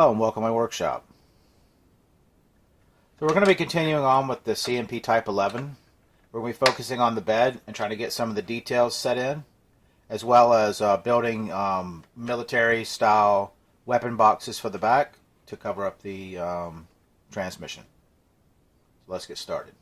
Hello and welcome to my workshop. So we're going to be continuing on with the CMP Type 11. We're going to be focusing on the bed and trying to get some of the details set in, as well as building military style weapon boxes for the back to cover up the transmission. So let's get started.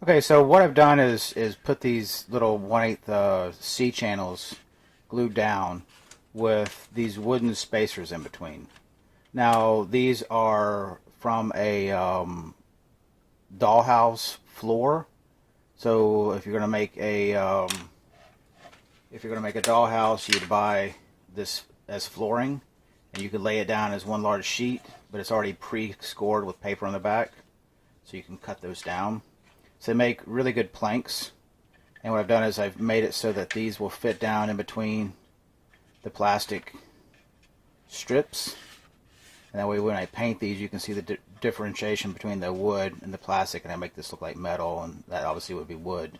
Okay, so what I've done is put these little 1/8 C channels glued down with these wooden spacers in between. Now these are from a dollhouse floor. So if you're going to make a dollhouse, you'd buy this as flooring, and you could lay it down as one large sheet, but it's already pre-scored with paper on the back, so you can cut those down. So they make really good planks, and what I've done is I've made it so that these will fit down in between the plastic strips, and that way when I paint these you can see the differentiation between the wood and the plastic, and I make this look like metal, and that obviously would be wood,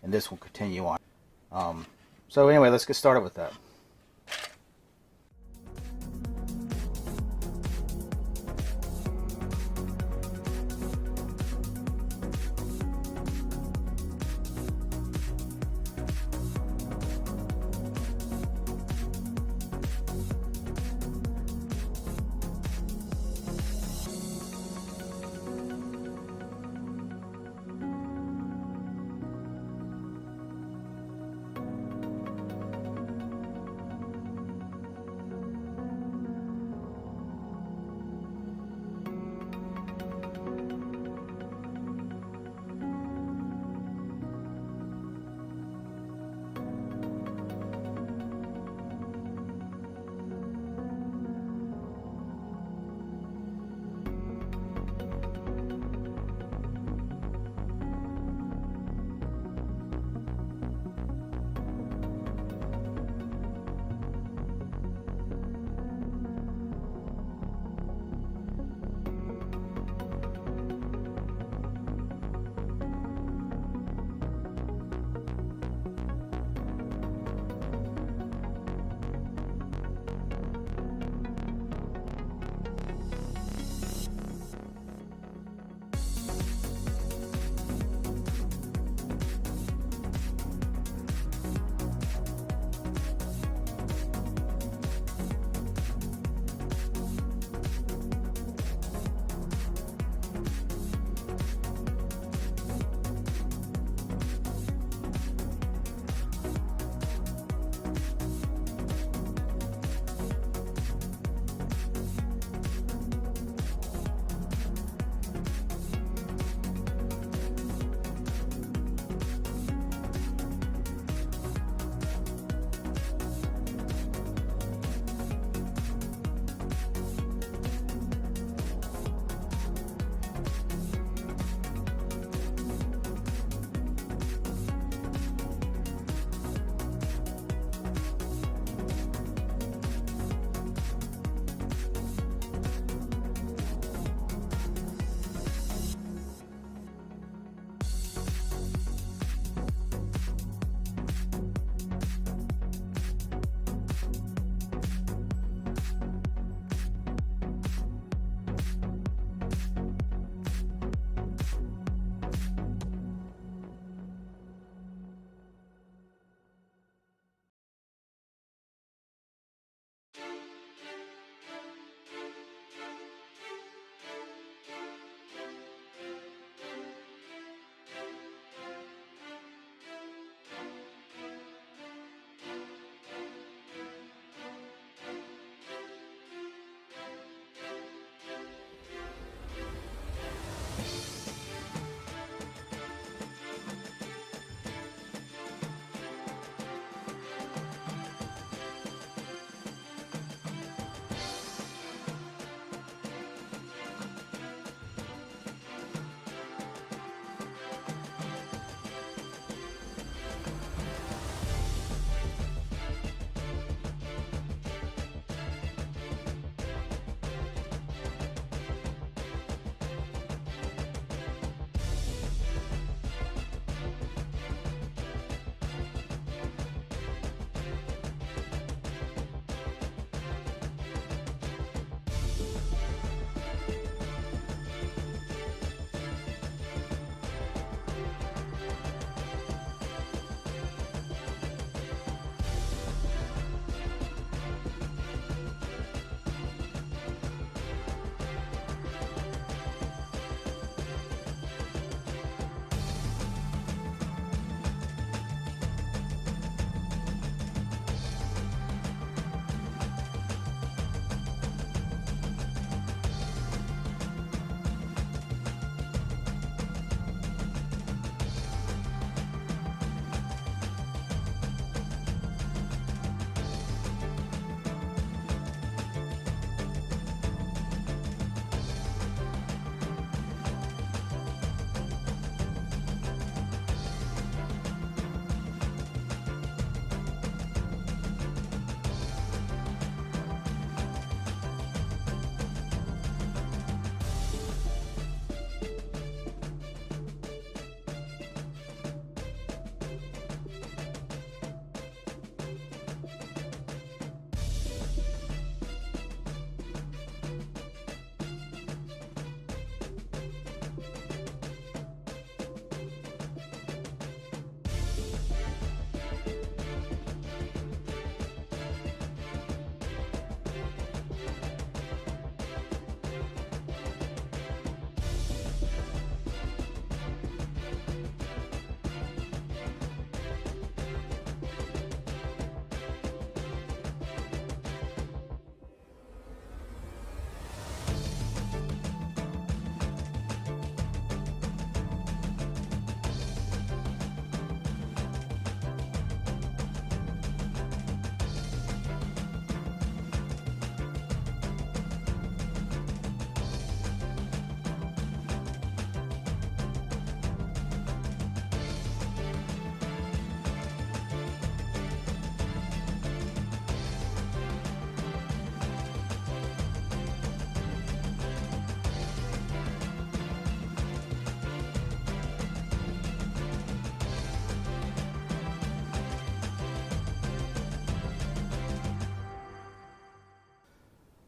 and this will continue on. So anyway, let's get started with that.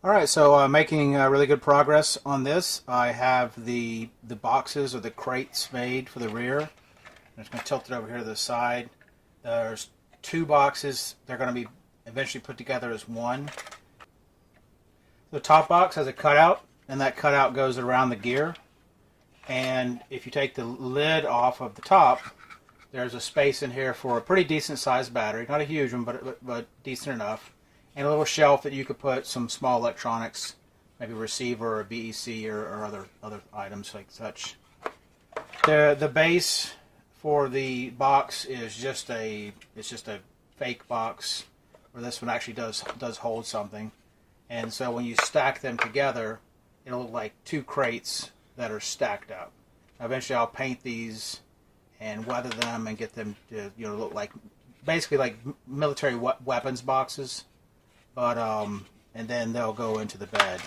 All right, so making really good progress on this. I have the boxes or the crates made for the rear. I'm just going to tilt it over here to the side. There's two boxes. They're going to be eventually put together as one. The top box has a cutout, and that cutout goes around the gear. And if you take the lid off of the top, there's a space in here for a pretty decent sized battery. Not a huge one, but decent enough. And a little shelf that you could put some small electronics, maybe a receiver or a BEC or other items like such. The base for the box is just a fake box, where this one actually does hold something. And so when you stack them together, it'll look like two crates that are stacked up. Eventually I'll paint these and weather them and get them to look like basically like military weapons boxes. But and then they'll go into the bed.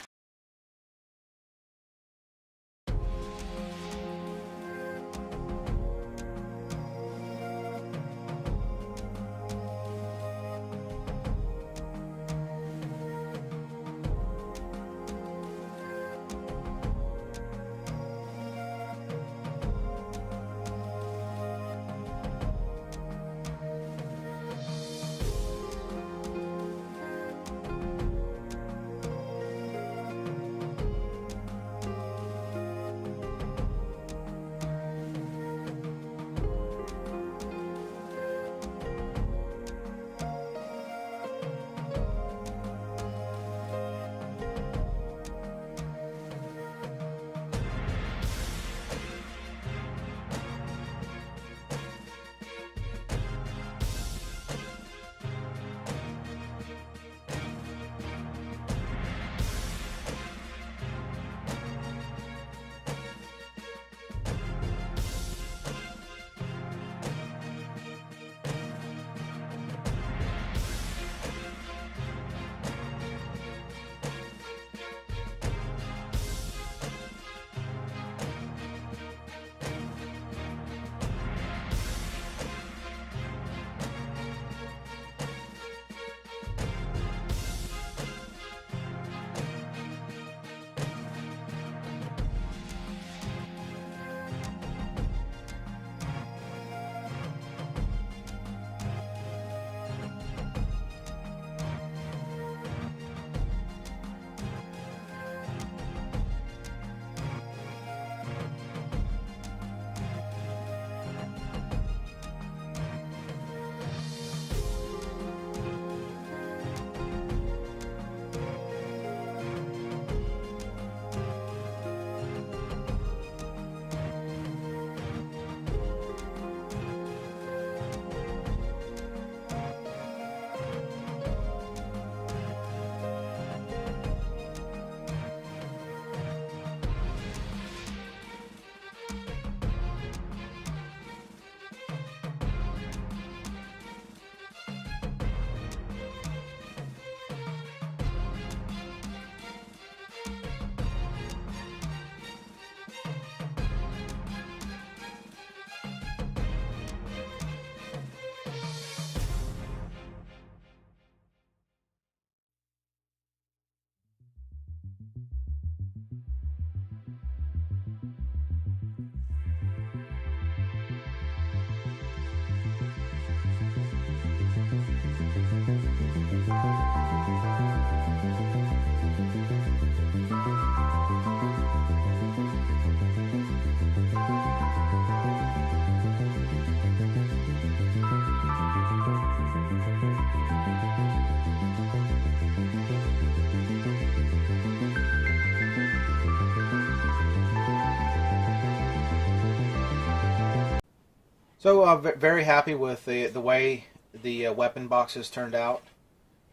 So very happy with the way the weapon boxes turned out.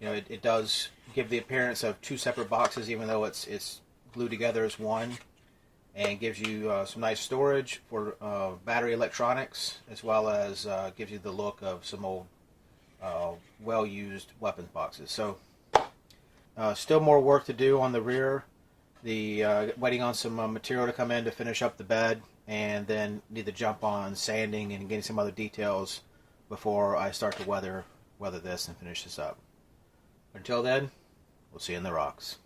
It does give the appearance of two separate boxes, even though it's glued together as one, and gives you some nice storage for battery electronics, as well as gives you the look of some old well-used weapons boxes. So still more work to do on the rear. Waiting on some material to come in to finish up the bed, and then need to jump on sanding and getting some other details before I start to weather this and finish this up. Until then, we'll see you in the rocks.